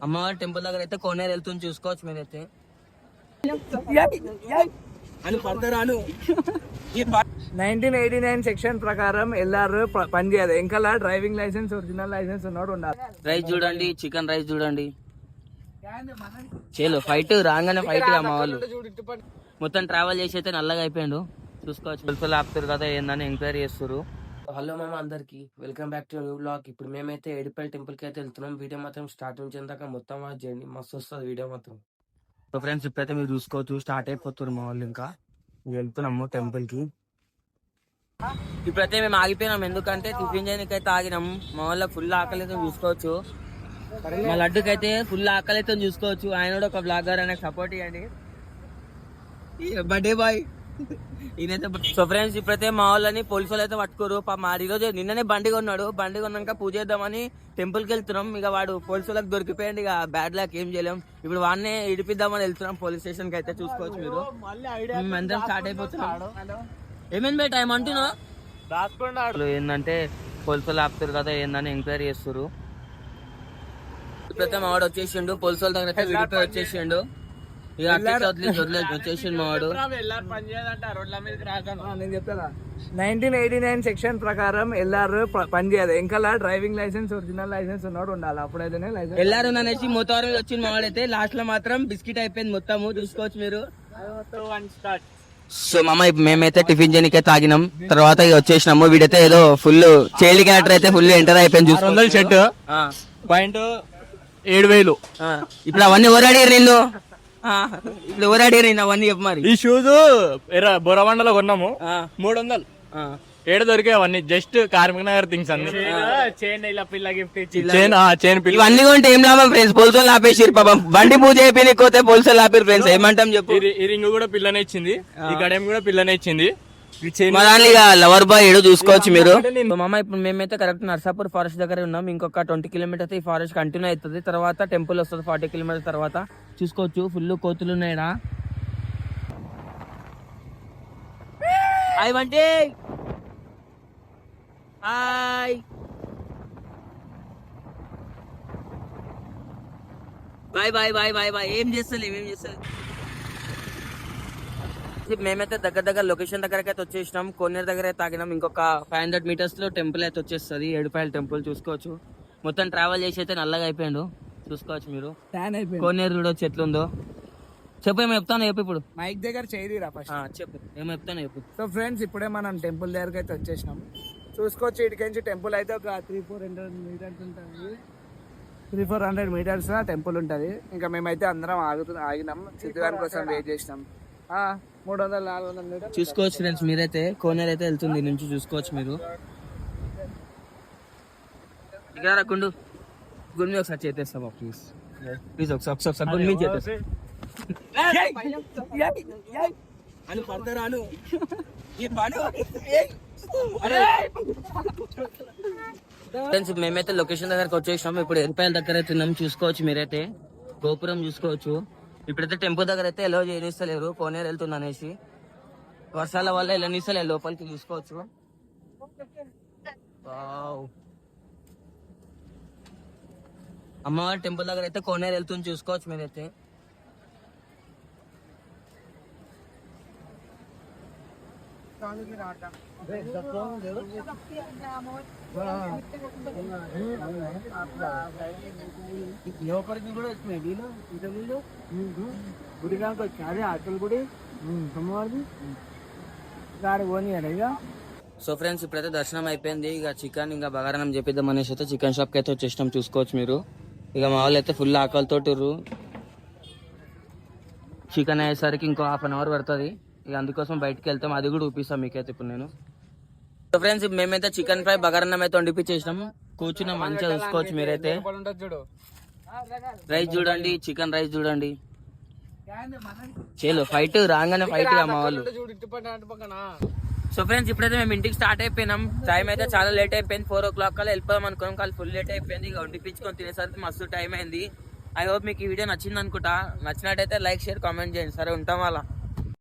అమ్మవారి టెంపుల్ దగ్గర అయితే కోనేరు వెళ్తుంది, చూసుకోవచ్చు మీరైతే. అని పడతారాను 1989 సెక్షన్ ప్రకారం ఎల్ఆర్ పనిచేయదు. ఇంకా డ్రైవింగ్ లైసెన్స్, ఒరిజినల్ లైసెన్స్ ఉన్నాడు ఉండాలి. రైస్ చూడండి, చికెన్ రైస్ చూడండి. చేలో ఫైట్ రాగానే ఫైట్ మా వాళ్ళు మొత్తం ట్రావెల్ చేసి అయితే నల్లగా అయిపోయాడు, చూసుకోవచ్చు. పిల్లలు ఆపుతారు కదా ఏందని ఎంక్వైరీ చేస్తారు. హలో మామ అందరికి, welcome back to new blog. ఇప్పుడు మేమైతే ఏడుపల్లి టెంపుల్ కి అయితే వెళ్తున్నాం. వీడియో మాత్రం స్టార్ట్ నుంచి దాకా మొత్తం వాచ్ చేయండి, మస్తు వస్తుంది వీడియో మాత్రం. సో ఫ్రెండ్స్, ఇప్పుడైతే మీరు చూసుకోవచ్చు స్టార్ట్ అయిపోతారు మా వాళ్ళు. ఇంకా వెళ్తున్నాము టెంపుల్ కి. ఇప్పుడైతే మేము ఆగిపోయినాం, ఎందుకంటే టిఫిన్ చేయడానికి అయితే ఆగినాం. మా వాళ్ళ ఫుల్ ఆకలి అయితే చూసుకోవచ్చు. మా లడ్డుకి అయితే ఫుల్ ఆకలి అయితే చూసుకోవచ్చు. ఆయన కూడా ఒక బ్లాగర్, ఆయనకు సపోర్ట్ ఇవ్వండి. బర్త్డే బాయ్ ఈయనైతే. సో ఫ్రెండ్స్, ఇప్పుడైతే మా వాళ్ళని పోలీసు వాళ్ళు అయితే పట్టుకోరు. మా ఈరోజు నిన్ననే బండి కొన్నాడు. బండి కొన్నాక పూజ చేద్దామని టెంపుల్ కి వెళ్తున్నాం. ఇక వాడు పోలీసు వాళ్ళకి దొరికిపోయింది, ఇక బ్యాడ్ లాక్ ఏం చేయలేం. ఇప్పుడు వాడినే ఇడిపిద్దామని వెళ్తున్నాం పోలీస్ స్టేషన్ కి అయితే, చూసుకోవచ్చు మీరు. మేమందరం స్టార్ట్ అయిపోతున్నాం. ఏమైంది బయట ఏమంటున్నా ఏంటంటే పోలీసు వాళ్ళు ఆపుతారు కదా ఏందని ఎంక్వైరీ చేస్తారు. ఇప్పుడైతే మావాడు వచ్చేసిండు, పోలీసు వాళ్ళ దగ్గర విడిపోయి వచ్చేసిండు. ఇక వచ్చేసిండు మావాడు. నేను చెప్తా, 1989 సెక్షన్ ప్రకారం ఎల్ఆర్ పనిచేయదు. ఇంకా డ్రైవింగ్ లైసెన్స్, ఒరిజినల్ లైసెన్స్ ఉన్నాడు ఉండాలి, అప్పుడైతేనే లైసెన్స్. ఎల్ఆర్ అనేసి మొత్తం వచ్చిన మావాడైతే లాస్ట్ లో మాత్రం బిస్కెట్ అయిపోయింది మొత్తము, చూసుకోవచ్చు మీరు. సో మామ, మేమైతే టిఫిన్ చేయడానికి తాగినాం, తర్వాత వచ్చేసినాము. వీడైతే ఏదో ఫుల్ చేలి క్యారెక్టర్ అయితే ఫుల్ ఎంటర్ అయిపోయింది, 600 షర్ట్ పాయింట్ 7000. ఇప్పుడు అవన్నీ ఎవరాడారు నిన్ను? ఇప్పుడు ఎవరాడారు నిన్ను అవన్నీ చెప్పు మరి. ఈ షూస్ బొరబండలో కొన్నాము, 300. ఏడు దొరికే అవన్నీ జస్ట్ కార్మిక నగర్ థింగ్స్ అన్ని. ఇవన్నీ కొంటే ఏం లాభం ఫ్రెండ్స్, పోలీసులు ఆపేసారు పాపం. బండి పూజ అయిపోయి పోతే పోలీసులు ఆపారు ఫ్రెండ్స్, ఏమంటాం చెప్పు. ఈ రింగ్ కూడా పిల్లనే ఇచ్చింది, ఈ గడేం కూడా పిల్లనే ఇచ్చింది. లవర్ బాయ్ ఏడో చూసుకోవచ్చు మీరు. మామ, ఇప్పుడు మేమైతే కరెక్ట్ నర్సాపూర్ ఫారెస్ట్ దగ్గర ఉన్నాం. ఇంకొక 20 కిలోమీటర్స్ ఈ ఫారెస్ట్ కంటిన్యూ అవుతుంది, తర్వాత టెంపుల్ వస్తుంది 40 కిలోమీటర్స్ తర్వాత. చూసుకోవచ్చు ఫుల్ కోతులు ఉన్నాయా. హాయ్ వంటి, hi bye bye bye bye bye. ఏం చేస్తలే. మేమైతే దగ్గర లొకేషన్ దగ్గరకి అయితే వచ్చేసినాం. కోనేరు దగ్గర అయితే ఆగినాం. ఇంకొక 500 మీటర్స్ లో టెంపుల్ అయితే వచ్చేస్తుంది, ఏడుపాయల టెంపుల్. చూసుకోవచ్చు మొత్తం ట్రావెల్ చేసి అయితే నల్లగా అయిపోయాడు, చూసుకోవచ్చు మీరు. కోనేరు కూడా చెట్లుందో చెప్పు, ఏమో చెప్తాను చెప్పు. ఇప్పుడు మైక్ దగ్గర చేయరా చెప్పు, ఏమో చెప్తాను చెప్పు. సో ఫ్రెండ్స్, ఇప్పుడే మనం టెంపుల్ దగ్గరకు అయితే వచ్చేసినాం. చూసుకోవచ్చు ఇటుకించి టెంపుల్ అయితే ఒక 300-400 మీటర్స్ ఉంటుంది. 300-400 మీటర్స్ టెంపుల్ ఉంటుంది. ఇంకా మేమైతే అందరం ఆగినాం, సిద్ధిగారి కోసం వెయిట్ చేసినాం. 300-400 మీటర్స్ చూసుకోవచ్చు ఫ్రెండ్స్ మీరైతే. కోనేరు అయితే వెళ్తుంది నుంచి, చూసుకోవచ్చు మీరు. ఇక రాకుండు గుడి ఒకసారి చేసేస్తాం ప్లీజ్ ప్లీజ్, ఒకసారి గుడి మీద చేసేస్తాం అని పడతారాను. ఫ్రెండ్స్, మేమైతే లొకేషన్ దగ్గరకు వచ్చేసినాం. ఇప్పుడు ఎరుపాయల దగ్గర అయితే ఉన్నాం, చూసుకోవచ్చు మీరైతే. గోపురం చూసుకోవచ్చు. ఇప్పుడైతే టెంపుల్ దగ్గర అయితే ఎలా చేయనిస్తలేరు, కోనేరు వెళ్తుంది అనేసి. వర్షాల వల్ల వెళ్ళనిస్తలేదు లోపలికి, చూసుకోవచ్చు. అమ్మవారి టెంపుల్ దగ్గర అయితే కోనేరు వెళ్తుంది, చూసుకోవచ్చు మీరైతే. లోపలికి కూడా వచ్చినాయి గుడి కాక వచ్చి అక్కల గుడి అమ్మవారిది గాడి పోనీయాలి ఇక. సో ఫ్రెండ్స్, ఇప్పుడైతే దర్శనం అయిపోయింది. ఇక చికెన్ ఇంకా బగారానం చెప్పిద్దాం అనేసి అయితే చికెన్ షాప్కి అయితే వచ్చేసినాం, చూసుకోవచ్చు మీరు. ఇక మా వాళ్ళు అయితే ఫుల్ ఆకలితోటిర్రు. చికెన్ అయ్యేసరికి ఇంకో 1/2 అవర్ పడుతుంది. ఇక అందుకోసం బయటకు వెళ్తాం, అది కూడా చూపిస్తాం మీకైతే ఇప్పుడు నేను. సో ఫ్రెండ్స్, మేమైతే చికెన్ ఫ్రై బగారన్నం అయితే వండిపించేసినాం. కూర్చున్నాం, మంచిగా చూసుకోవచ్చు మీరైతే. రైస్ చూడండి, చికెన్ రైస్ చూడండి. చేలో ఫైట్ రాగానే ఫైట్ మా వాళ్ళు. సో ఫ్రెండ్స్, ఇప్పుడైతే మేము ఇంటికి స్టార్ట్ అయిపోయినాం. టైం అయితే చాలా లేట్ అయిపోయింది, 4 o'clock కల్లా వెళ్ళిపోదాం అనుకున్నాం, కానీ ఫుల్ లేట్ అయిపోయింది. ఇక వండిపించుకొని తినేసరికి మస్తు టైం అయింది. ఐ హోప్ మీకు ఈ వీడియో నచ్చింది అనుకుంటా. నచ్చినట్టయితే లైక్, షేర్, కామెంట్ చేయండి. సరే, ఉంటాం వాళ్ళ.